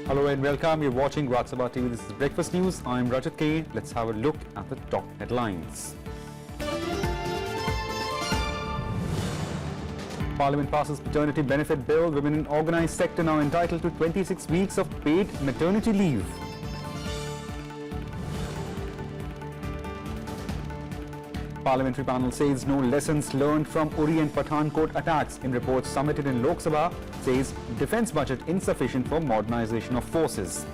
Hello and welcome. You're watching Sabha TV. This is Breakfast News. I'm Rajya. Let's have a look at the top headlines. Parliament passes paternity benefit bill. Women in organised sector now entitled to 26 weeks of paid maternity leave. Parliamentary panel says no lessons learned from Uri and Pathankot attacks. In report submitted in Lok Sabha, says defence budget insufficient for modernisation of forces.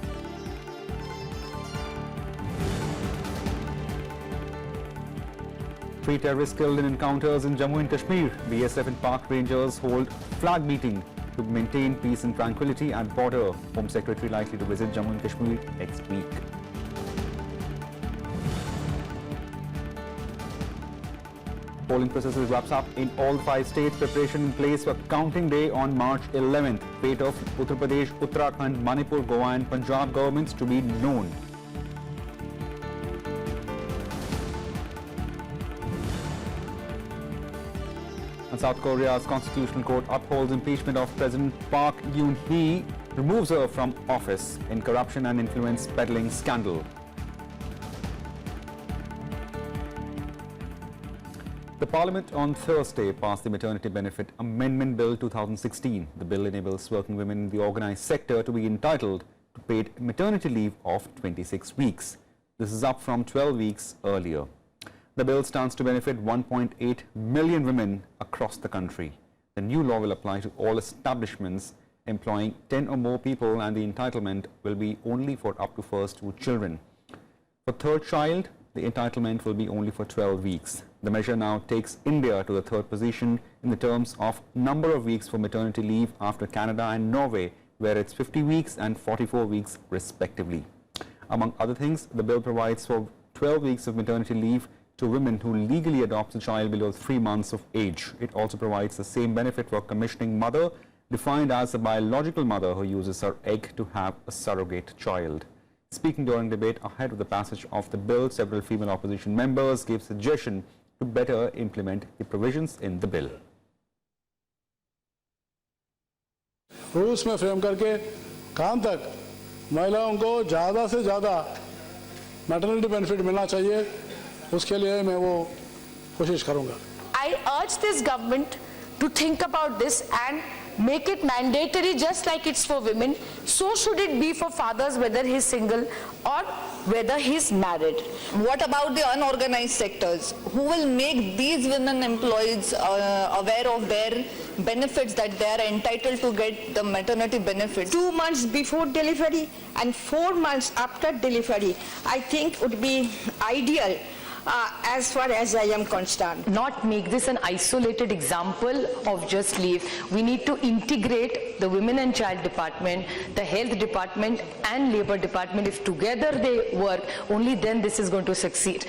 Three terrorists killed in encounters in Jammu and Kashmir. BSF and Park Rangers hold flag meeting to maintain peace and tranquility at border. Home Secretary likely to visit Jammu and Kashmir next week. Polling processes wraps up in all 5 states. Preparation in place for counting day on March 11th. Fate of Uttar Pradesh, Uttarakhand, Manipur, Goa and Punjab governments to be known. And South Korea's Constitutional Court upholds impeachment of President Park Geun-hye, removes her from office in corruption and influence peddling scandal. The Parliament on Thursday passed the Maternity Benefit Amendment Bill 2016. The bill enables working women in the organised sector to be entitled to paid maternity leave of 26 weeks. This is up from 12 weeks earlier. The bill stands to benefit 1.8 million women across the country. The new law will apply to all establishments employing 10 or more people, and the entitlement will be only for up to first 2 children. For third child, the entitlement will be only for 12 weeks. The measure now takes India to the 3rd position in the terms of number of weeks for maternity leave after Canada and Norway, where it's 50 weeks and 44 weeks respectively. Among other things, the bill provides for 12 weeks of maternity leave to women who legally adopt a child below 3 months of age. It also provides the same benefit for commissioning mother, defined as a biological mother who uses her egg to have a surrogate child. Speaking during debate ahead of the passage of the bill, several female opposition members gave suggestion to better implement the provisions in the bill. Rules में frame करके कहाँ तक महिलाओं को ज़्यादा से ज़्यादा maternity benefit मिलना चाहिए, उसके लिए मैं वो कोशिश करूँगा. I urge this government to think about this and make it mandatory just like it's for women. So should it be for fathers, whether he's single or whether he's married. What about the unorganized sectors? Who will make these women employees aware of their benefits, that they are entitled to get the maternity benefits? 2 months before delivery and 4 months after delivery, I think would be ideal. As far as I am concerned. Not make this an isolated example of just leave. We need to integrate the Women and Child Department, the Health Department and Labour Department. If together they work, only then this is going to succeed.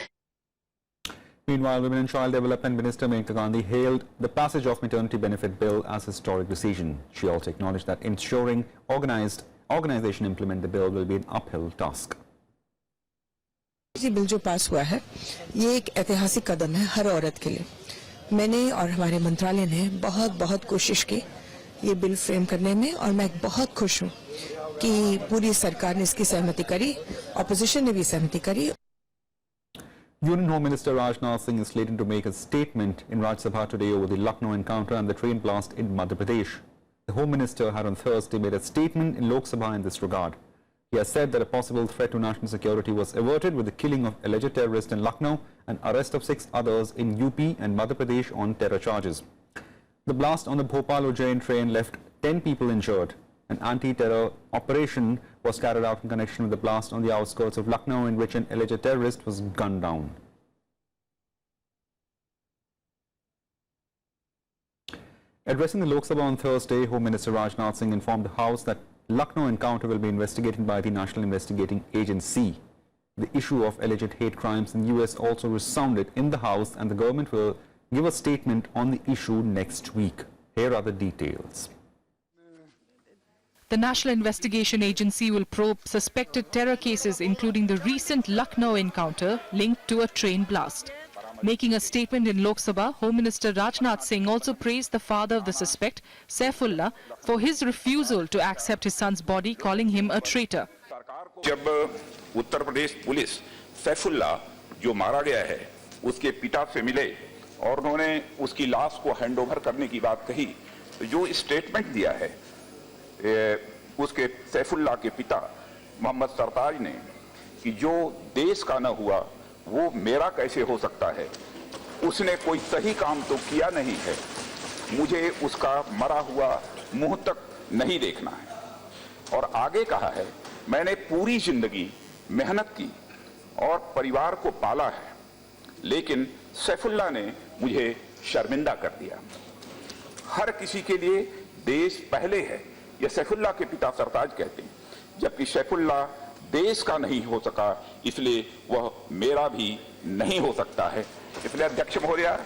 Meanwhile, Women and Child Development Minister Maneka Gandhi hailed the passage of Maternity Benefit Bill as a historic decision. She also acknowledged that ensuring organisation implement the bill will be an uphill task. ये bill जो पास हुआ है, ये एक ऐतिहासिक कदम है हर औरत के लिए. मैंने और हमारे मंत्रालय ने बहुत कोशिश की ये बिल फ्रेम करने में, और मैं बहुत खुश हूँ कि पूरी सरकार ने इसकी सहमति करी, ऑपोजिशन ने भी सहमति करी. Union Home Minister Rajnath Singh is slated to make a statement in Rajya Sabha today over the Lucknow encounter and the train blast in Madhya Pradesh. The Home Minister had on Thursday made a statement in Lok Sabha in this regard. He has said that a possible threat to national security was averted with the killing of alleged terrorist in Lucknow and arrest of 6 others in UP and Madhya Pradesh on terror charges. The blast on the Bhopal-Ujjain train left 10 people injured. An anti-terror operation was carried out in connection with the blast on the outskirts of Lucknow, in which an alleged terrorist was gunned down. Addressing the Lok Sabha on Thursday, Home Minister Rajnath Singh informed the House that Lucknow encounter will be investigated by the National Investigating Agency. The issue of alleged hate crimes in the US also resounded in the House, and the government will give a statement on the issue next week. Here are the details. The National Investigation Agency will probe suspected terror cases, including the recent Lucknow encounter linked to a train blast. Making a statement in Lok Sabha, Home Minister Rajnath Singh also praised the father of the suspect, Saifullah, for his refusal to accept his son's body, calling him a traitor. जब Uttar Pradesh police Saifullah जो मारा गया है उसके पिता से मिले और उन्होंने उसकी लाश को हैंडओवर करने की बात कही, तो जो स्टेटमेंट दिया है उसके सैफुल्ला के पिता मोहम्मद सरताज ने कि जो देश का न हुआ वो मेरा कैसे हो सकता है, उसने कोई सही काम तो किया नहीं है, मुझे उसका मरा हुआ मुंह तक नहीं देखना है। और आगे कहा है, मैंने पूरी जिंदगी मेहनत की और परिवार को पाला है, लेकिन सैफुल्ला ने मुझे शर्मिंदा कर दिया। हर किसी के लिए देश पहले है, यह सैफुल्ला के पिता सरताज कहते हैं, जबकि सैफुल्ला देश का नहीं हो सका, इसलिए वह मेरा भी नहीं हो सकता है। इसलिए अध्यक्ष महोदय,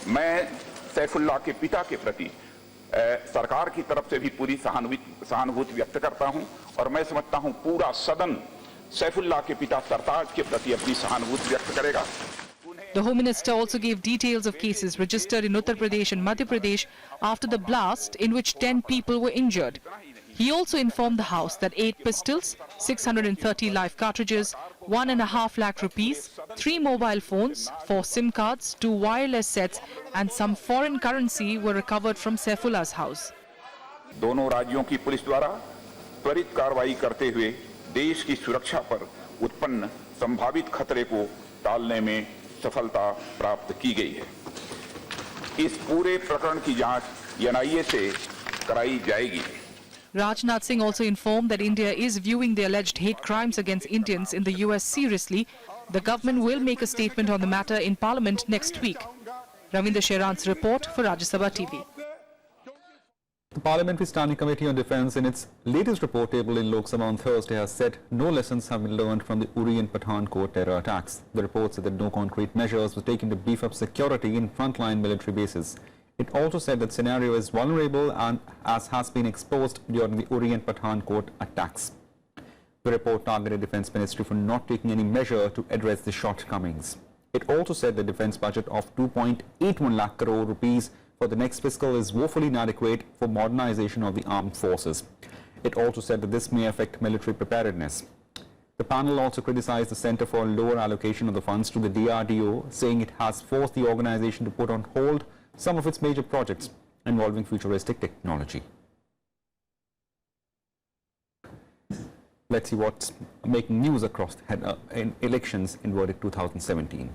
मैं सैफुल्ला के पिता के प्रति सरकार की तरफ से भी पूरी सहानुभूति व्यक्त करता हूं और मैं समझता हूं पूरा सदन सैफुल्ला के पिता सरताज के प्रति अपनी सहानुभूति व्यक्त करेगा। The Home Minister also gave details of cases registered in Uttar Pradesh and Madhya Pradesh after the blast in which 10 people were injured. He also informed the House that 8 pistols, 630 live cartridges, 1.5 lakh rupees, 3 mobile phones, 4 SIM cards, 2 wireless sets and some foreign currency were recovered from Saifullah's house. दोनों राज्यों की police द्वारा त्वरित कार्रवाई करते हुए देश की सुरक्षा पर उत्पन्न संभावित खतरे को टालने में सफलता प्राप्त की गई है। इस पूरे प्रकरण की जांच NIA से कराई जाएगी। Rajnath Singh also informed that India is viewing the alleged hate crimes against Indians in the US seriously. The government will make a statement on the matter in Parliament next week. Ravinder Sheran's report for Rajya Sabha TV. The Parliamentary Standing Committee on Defence in its latest report tabled in Lok Sabha on Thursday has said no lessons have been learned from the Uri and Pathankot terror attacks. The report said that no concrete measures were taken to beef up security in frontline military bases. It also said that scenario is vulnerable and as has been exposed during the Uri and Pathankot attacks. The report targeted Defence Ministry for not taking any measure to address the shortcomings. It also said the defence budget of 2.81 lakh crore rupees for the next fiscal is woefully inadequate for modernization of the armed forces. It also said that this may affect military preparedness. The panel also criticized the Centre for lower allocation of the funds to the DRDO, saying it has forced the organization to put on hold some of its major projects involving futuristic technology. Let's see what's making news across the head, in elections in verdict 2017.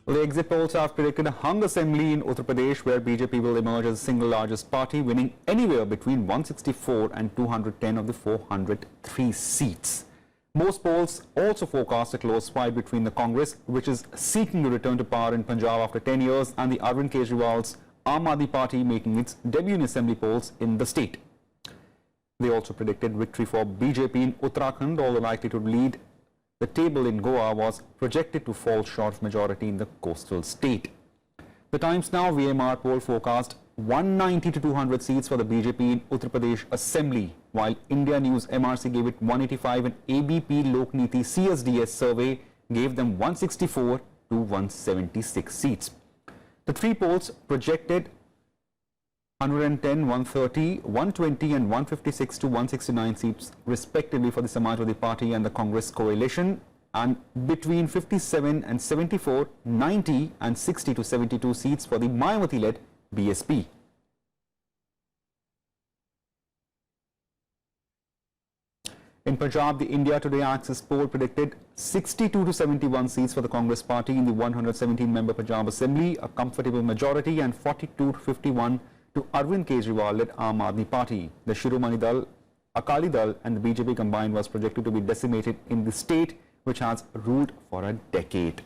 The exit polls have predicted a hung assembly in Uttar Pradesh where BJP will emerge as the single largest party, winning anywhere between 164 and 210 of the 403 seats. Most polls also forecast a close fight between the Congress, which is seeking to return to power in Punjab after 10 years, and the Arvind Kejriwal's Aam Aadmi Party making its debut in assembly polls in the state. They also predicted victory for BJP in Uttarakhand, although likely to lead the table in Goa was projected to fall short of majority in the coastal state. The Times Now VMR poll forecast 190 to 200 seats for the BJP in Uttar Pradesh Assembly, while India News MRC gave it 185 and ABP Lokniti CSDS survey gave them 164 to 176 seats. The three polls projected 110, 130, 120 and 156 to 169 seats respectively for the Samajwadi Party and the Congress coalition, and between 57 and 74, 90 and 60 to 72 seats for the Mayawati-led BSP. In Punjab, the India Today Axis poll predicted 62 to 71 seats for the Congress Party in the 117-member Punjab Assembly, a comfortable majority, and 42 to 51 to Arvind Kejriwal-led Aam Aadmi Party. The Shiromani Dal, Akali Dal and the BJP combined was projected to be decimated in the state, which has ruled for a decade.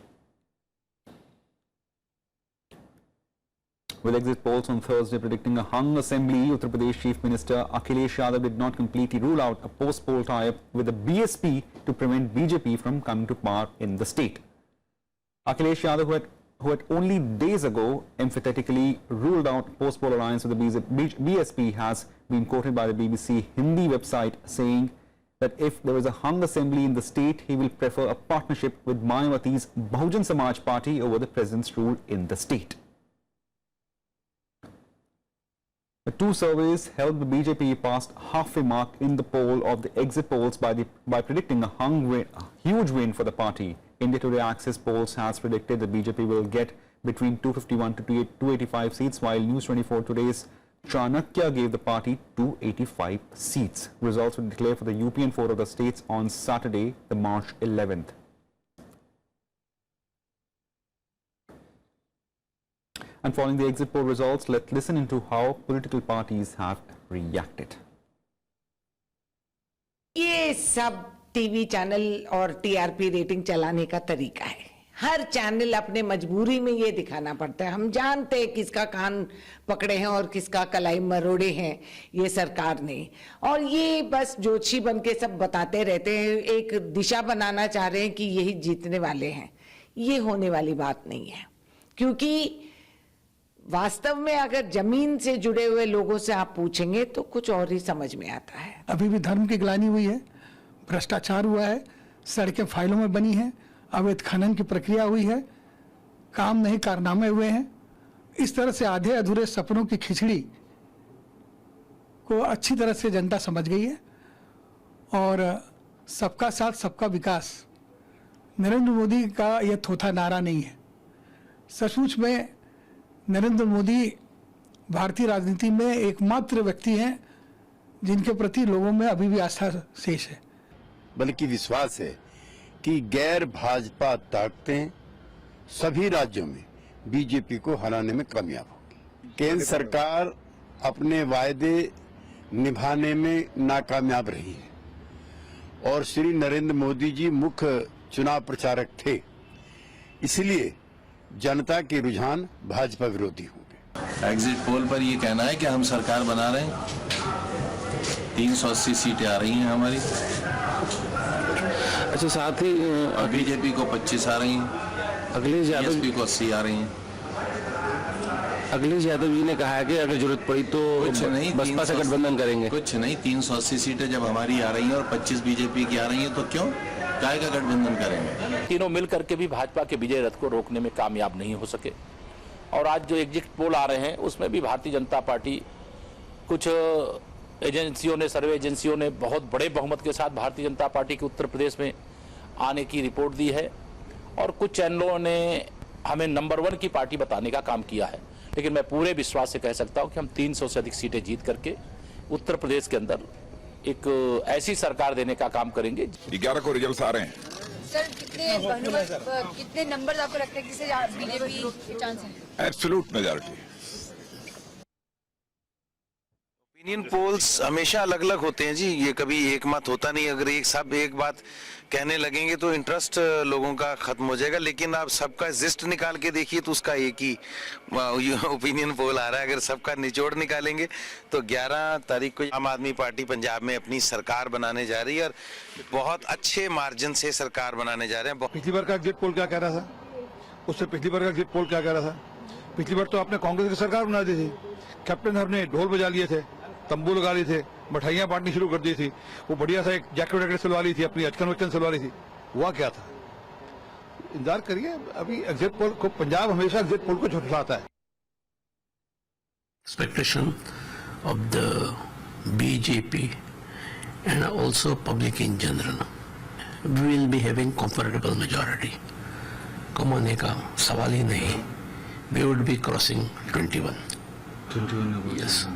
With exit polls on Thursday predicting a hung assembly, Uttar Pradesh Chief Minister Akhilesh Yadav did not completely rule out a post-poll tie-up with the BSP to prevent BJP from coming to power in the state. Akhilesh Yadav, who had only days ago emphatically ruled out post-poll alliance with the BSP, has been quoted by the BBC Hindi website saying that if there is a hung assembly in the state, he will prefer a partnership with Mayawati's Bahujan Samaj party over the president's rule in the state. The two surveys helped the BJP past halfway mark in the poll of the exit polls by predicting a huge win for the party. India Today Access polls has predicted the BJP will get between 251 to 285 seats, while News 24 Today's Chanakya gave the party 285 seats. Results will declare for the UP and 4 other states on Saturday, the March 11th. And following the exit poll results, let's listen into how political parties have reacted. ये सब TV channel और TRP rating चलाने का तरीका है। हर channel अपने मजबूरी में ये दिखाना पड़ता है। हम जानते हैं किसका कान पकड़े हैं और किसका कलाई मरोड़े हैं ये सरकार ने, और ये बस जोशी बन के सब बताते रहते हैं, एक दिशा बनाना चाह रहे हैं कि यही जीतने वाले हैं। ये होने वाली बात नहीं है, क्योंकि वास्तव में अगर जमीन से जुड़े हुए लोगों से आप पूछेंगे तो कुछ और ही समझ में आता है। अभी भी धर्म की ग्लानि हुई है, भ्रष्टाचार हुआ है, सड़कें फाइलों में बनी हैं, अवैध खनन की प्रक्रिया हुई है, काम नहीं कारनामे हुए हैं। इस तरह से आधे अधूरे सपनों की खिचड़ी को अच्छी तरह से जनता समझ गई है। और सबका साथ सबका विकास नरेंद्र मोदी का यह थोथा नारा नहीं है। सचमुच में नरेंद्र मोदी भारतीय राजनीति में एकमात्र व्यक्ति हैं जिनके प्रति लोगों में अभी भी आस्था शेष है, बल्कि विश्वास है कि गैर भाजपा ताकतें सभी राज्यों में बीजेपी को हराने में कामयाब होगी। केंद्र सरकार अपने वायदे निभाने में नाकामयाब रही है और श्री नरेंद्र मोदी जी मुख्य चुनाव प्रचारक थे, इसलिए जनता के रुझान भाजपा विरोधी होंगे। एग्जिट पोल पर ये कहना है कि हम सरकार बना रहे हैं, 380 सीटें आ रही हैं हमारी। अच्छा, साथ ही बीजेपी को 25 आ रही हैं, अखिलेश यादव को 80 आ रही हैं। अखिलेश यादव जी ने कहा है कि अगर जरूरत पड़ी तो कुछ नहीं, बसपा से गठबंधन करेंगे। कुछ नहीं, 380 सीटें जब हमारी आ रही हैं और 25 बीजेपी की आ रही हैं तो क्यों काय का गठबंधन करेंगे। तीनों मिलकर के भी भाजपा के विजय रथ को रोकने में कामयाब नहीं हो सके। और आज जो एग्जिट पोल आ रहे हैं उसमें भी भारतीय जनता पार्टी, कुछ एजेंसियों ने, सर्वे एजेंसियों ने बहुत बड़े बहुमत के साथ भारतीय जनता पार्टी के उत्तर प्रदेश में आने की रिपोर्ट दी है, और कुछ चैनलों ने हमें नंबर 1 की पार्टी बताने का काम किया है। लेकिन मैं पूरे विश्वास से कह सकता हूं कि हम 300 से अधिक सीटें जीत करके उत्तर प्रदेश के अंदर एक ऐसी सरकार देने का काम करेंगे। 11 को रिजल्ट आ रहे हैं। सर, कितने नंबर आपको लगता है किससे बीजेपी के चांस हैं? Absolute majority. ओपिनियन पोल्स हमेशा अलग अलग होते हैं जी, ये कभी एक मत होता नहीं। अगर एक सब एक बात कहने लगेंगे तो इंटरेस्ट लोगों का खत्म हो जाएगा। लेकिन आप सबका जिस्ट निकाल के देखिए तो उसका एक ही ओपिनियन पोल आ रहा है। अगर सबका निचोड़ निकालेंगे तो 11 तारीख को आम आदमी पार्टी पंजाब में अपनी सरकार बनाने जा रही है और बहुत अच्छे मार्जिन से सरकार बनाने जा रहे हैं। पिछली बार का एग्जिट पोल क्या कह रहा था, उससे पिछली बार का एग्जिट पोल क्या कह रहा था? पिछली बार तो आपने कांग्रेस की सरकार बना दी थी, कैप्टन साहब ने ढोल बजा लिए थे, तंबू लगा लिए थे, मिठाइयां बांटनी शुरू कर दी थी, वो बढ़िया सा एक जैकेट वैकेट सिलवा ली थी, अपनी अचकन वचकन सिलवा ली थी। हुआ क्या था? इंतजार करिए, अभी एग्जिट पोल को, पंजाब हमेशा एग्जिट पोल को झुठलाता है। Expectation of the BJP and also public in general, we will be having comfortable majority. कम होने का सवाल ही नहीं, we would be crossing 21. Yes.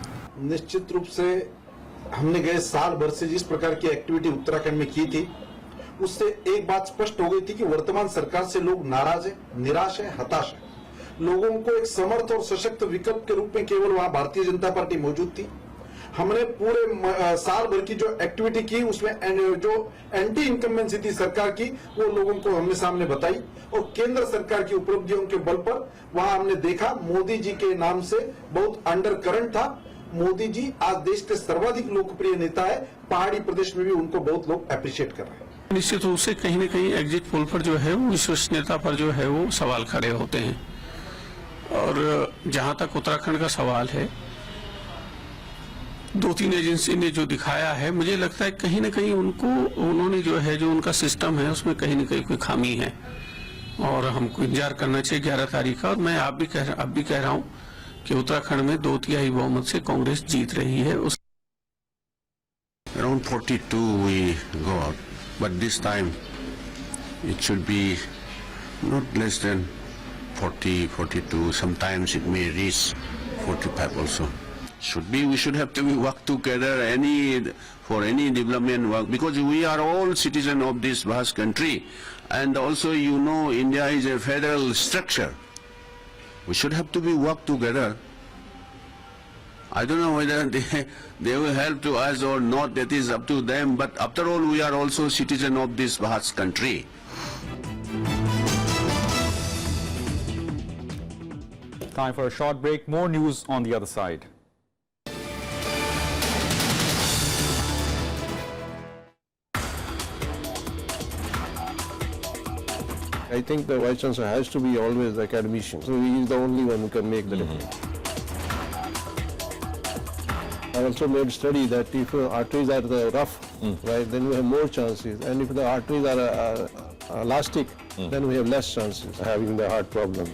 निश्चित रूप से हमने गए साल भर से जिस प्रकार की एक्टिविटी उत्तराखंड में की थी, उससे एक बात स्पष्ट हो गई थी कि वर्तमान सरकार से लोग नाराज है, निराश है, हताश है। लोगों को एक समर्थ और सशक्त विकल्प के रूप में केवल वहां भारतीय जनता पार्टी मौजूद थी। हमने पूरे साल भर की जो एक्टिविटी की उसमें जो एंटी इनकम्बेंसी थी सरकार की, वो लोगों को हमने सामने बताई, और केंद्र सरकार की उपलब्धियों के बल पर वहां हमने देखा मोदी जी के नाम से बहुत अंडर करंट था। मोदी जी आज देश के सर्वाधिक लोकप्रिय नेता है, पहाड़ी प्रदेश में भी उनको बहुत लोग अप्रिशिएट कर रहे हैं। निश्चित रूप से कहीं न कहीं एग्जिट पोल पर जो है वो विश्वसनीयता पर जो है वो सवाल खड़े होते हैं। और जहां तक उत्तराखंड का सवाल है, 2-3 एजेंसी ने जो दिखाया है, मुझे लगता है कहीं ना कहीं उन्होंने जो है, जो उनका सिस्टम है, उसमें कहीं ना कहीं कोई खामी है और हमको इंतजार करना चाहिए 11 तारीख का। और मैं अब भी कह रहा हूं कि उत्तराखंड में 2/3 बहुमत से कांग्रेस जीत रही है। Around 42 we got, but this time it should be not less than 40, 42. Sometimes it may reach 45 also. We should have to work together for any development work, because we are all citizens of this vast country, and also India is a federal structure. We should have to work together. I don't know whether they will help to us or not, that is up to them, but after all we are also citizens of this vast country. Time for a short break. More news on the other side. I think the Vice Chancellor has to be always the academician. So he is the only one who can make the difference. I also made study that if arteries are rough, right, then we have more chances. And if the arteries are elastic, then we have less chances of having the heart problem.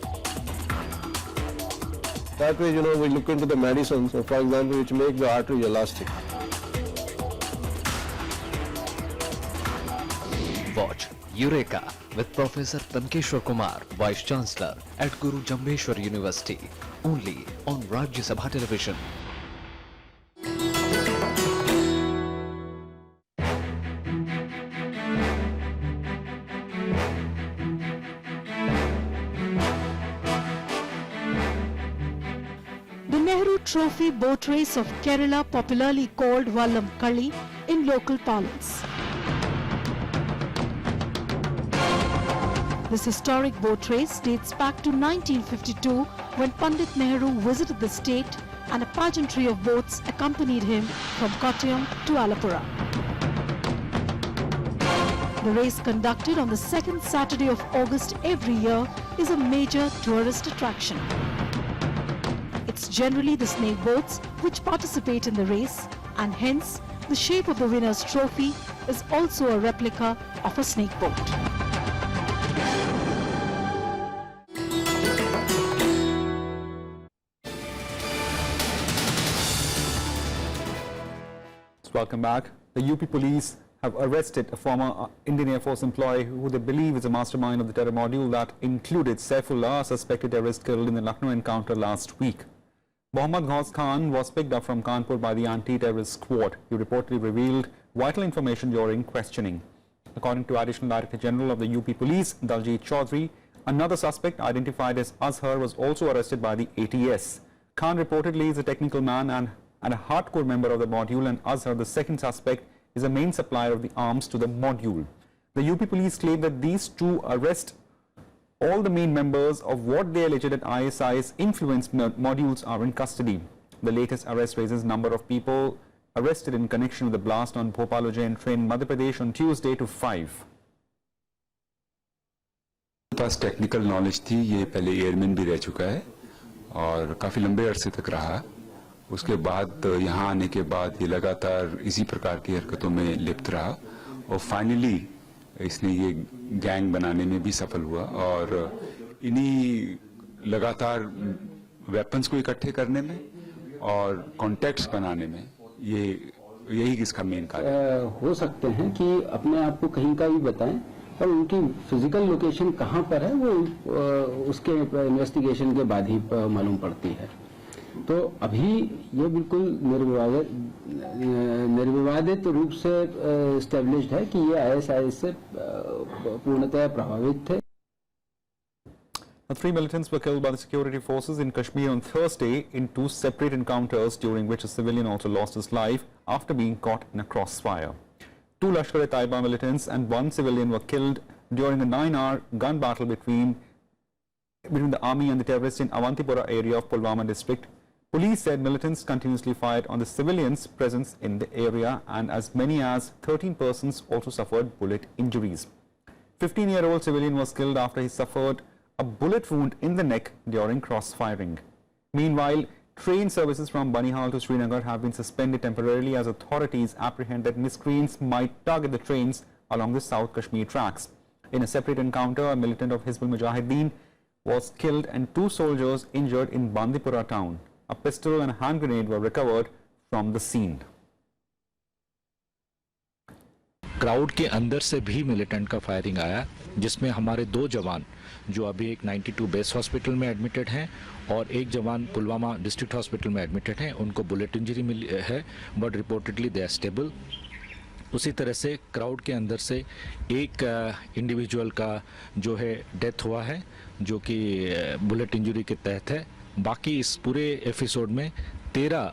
That way, we look into the medicines, for example, which make the artery elastic. Watch Eureka with Professor Tankeshwar Kumar, Vice Chancellor at Guru Jambheshwar University, only on Rajya Sabha television. The Nehru Trophy boat race of Kerala, popularly called Vallam Kali in local parlance. This historic boat race dates back to 1952, when Pandit Nehru visited the state and a pageantry of boats accompanied him from Kottayam to Alappuzha. The race, conducted on the second Saturday of August every year, is a major tourist attraction. It's generally the snake boats which participate in the race, and hence the shape of the winner's trophy is also a replica of a snake boat. Welcome back. The UP police have arrested a former Indian Air Force employee who they believe is a mastermind of the terror module that included Saifullah, a suspected terrorist killed in the Lucknow encounter last week. Mohammad Ghaus Khan was picked up from Kanpur by the anti-terrorist squad. He reportedly revealed vital information during questioning. According to Additional Director General of the UP Police, Daljit Chaudhary, another suspect identified as Azhar was also arrested by the ATS. Khan reportedly is a technical man and a hardcore member of the module, and Azhar, the second suspect, is a main supplier of the arms to the module. The UP police claim that these two arrest all the main members of what they alleged that ISI's influence modules are in custody. The latest arrest raises number of people arrested in connection with the blast on Bhopal Ujjain train in Madhya Pradesh on Tuesday to 5. Pass technical knowledge थी, ये पहले airman भी रह चुका है और काफी लंबे अरसे तक रहा। उसके बाद यहाँ आने के बाद ये लगातार इसी प्रकार की हरकतों में लिप्त रहा और फाइनली इसने ये गैंग बनाने में भी सफल हुआ और इन्हीं लगातार वेपन्स को इकट्ठे करने में और कॉन्टैक्ट्स बनाने में यही इसका मेन कार्य हो सकते हैं कि अपने आप को कहीं का भी बताएं और उनकी फिजिकल लोकेशन कहाँ पर है वो उसके इन्वेस्टिगेशन के बाद ही मालूम पड़ती है। तो अभी ये बिल्कुल निर्विवादित रूप से एस्टेब्लिश्ड है कि ये आईएसआई से पूर्णतः प्रभावित थे। Three militants were killed by the security forces in Kashmir on Thursday in two separate encounters, during which a civilian also lost his life after being caught in a crossfire. Two Lashkar-e-Taiba militants and one civilian were killed during a 9-hour gun battle between the army and the terrorists in Avantipura area of Pulwama district. Police said militants continuously fired on the civilians' presence in the area, and as many as 13 persons also suffered bullet injuries. 15-year-old civilian was killed after he suffered a bullet wound in the neck during cross-firing. Meanwhile, train services from Banihal to Srinagar have been suspended temporarily as authorities apprehend that miscreants might target the trains along the South Kashmir tracks. In a separate encounter, a militant of Hizbul Mujahideen was killed and 2 soldiers injured in Bandipora town. A pistol and a hand grenade were recovered from the scene. Crowd के अंदर से भी militant का firing आया, जिसमें हमारे 2 जवान जो अभी एक 92 बेस हॉस्पिटल में एडमिटेड हैं और एक जवान पुलवामा डिस्ट्रिक्ट हॉस्पिटल में एडमिटेड हैं, उनको बुलेट इंजरी मिली है, but reportedly they are stable. उसी तरह से क्राउड के अंदर से एक इंडिविजुअल का जो है डेथ हुआ है, जो कि बुलेट इंजरी के तहत है। बाकी इस पूरे एपिसोड में 13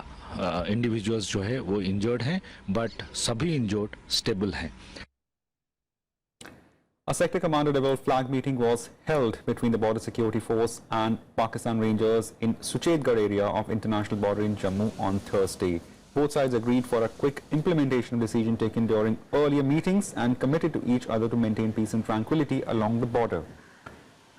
इंडिविजुअल्स जो है वो इंजर्ड हैं, बट सभी इंजर्ड स्टेबल हैं। A sector commander level flag meeting was held between the Border Security Force and Pakistan Rangers in Suchetgarh area of international border in Jammu on Thursday. Both sides agreed for a quick implementation of decision taken during earlier meetings and committed to each other to maintain peace and tranquility along the border.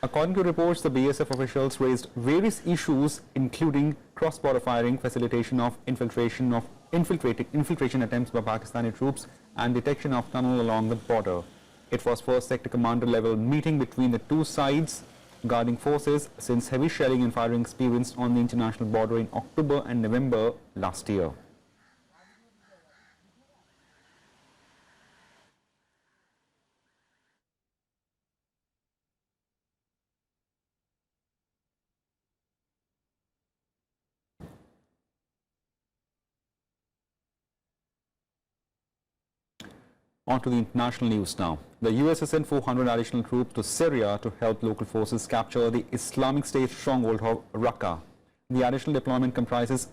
According to reports, the BSF officials raised various issues including cross-border firing, facilitation of infiltration attempts by Pakistani troops and detection of tunnel along the border. It was first sector commander level meeting between the 2 sides guarding forces since heavy shelling and firing experienced on the international border in October and November last year. On to the international news now. The US has sent 400 additional troops to Syria to help local forces capture the Islamic State stronghold of Raqqa. The additional deployment comprises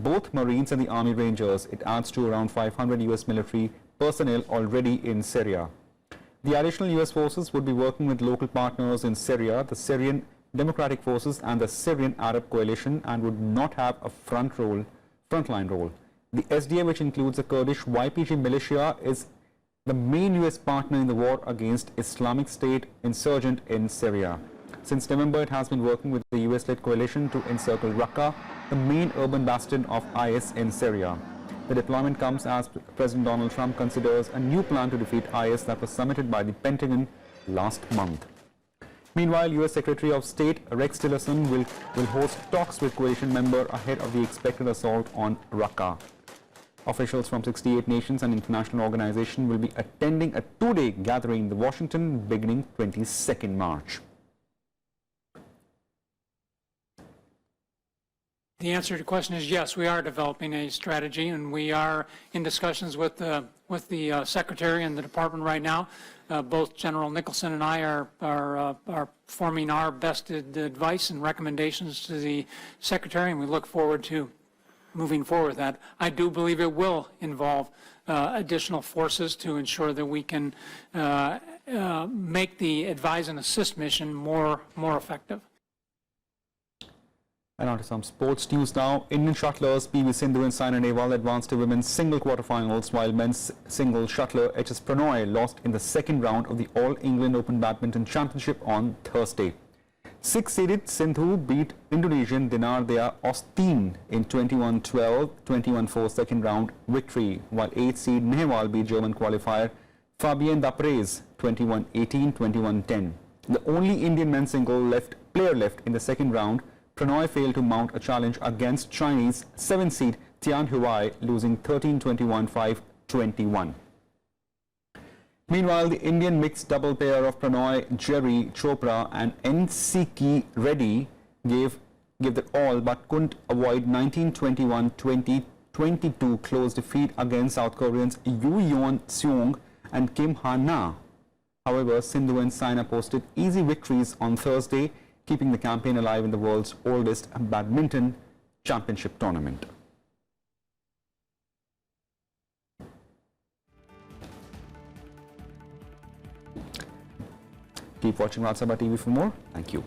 both Marines and the Army Rangers. It adds to around 500 US military personnel already in Syria. The additional US forces would be working with local partners in Syria, the Syrian Democratic Forces and the Syrian Arab Coalition, and would not have a frontline role. The SDA, which includes the Kurdish YPG militia, is the main US partner in the war against Islamic State insurgent in Syria. Since November, it has been working with the US-led coalition to encircle Raqqa, the main urban bastion of IS in Syria. The deployment comes as President Donald Trump considers a new plan to defeat IS that was submitted by the Pentagon last month. Meanwhile, US Secretary of State Rex Tillerson will host talks with coalition member ahead of the expected assault on Raqqa. Officials from 68 nations and international organizations will be attending a 2-day gathering in Washington beginning 22nd March. The answer to your question is yes, we are developing a strategy, and we are in discussions with the Secretary and the Department right now. Both General Nicholson and I are forming our best advice and recommendations to the Secretary, and we look forward to moving forward with that. I do believe it will involve additional forces to ensure that we can make the advise and assist mission more effective. And on to some sports news now. Indian shuttlers PV Sindhu and Saina Nehwal advanced to women's single quarterfinals, while men's single shuttler HS Prannoy lost in the second round of the All England Open Badminton Championship on Thursday. 6th-seeded Sindhu beat Indonesian Dinar Dea Ostin in 21-12, 21-4 second round victory, while 8th-seed Nehwal beat German qualifier Fabienne Daprez 21-18, 21-10. The only Indian men's single player left in the second round, Prannoy failed to mount a challenge against Chinese 7th-seed Tian Huai, losing 13-21, 5-21. Meanwhile, the Indian mixed double pair of Prannoy, Jerry Chopra and N.C.K. Reddy gave their all but couldn't avoid 19-21, 20-22 close defeat against South Koreans Yoo Yeon Seong and Kim Ha-na. However, Sindhu and Saina posted easy victories on Thursday, keeping the campaign alive in the world's oldest badminton championship tournament. Keep watching Rajya Sabha TV for more. Thank you.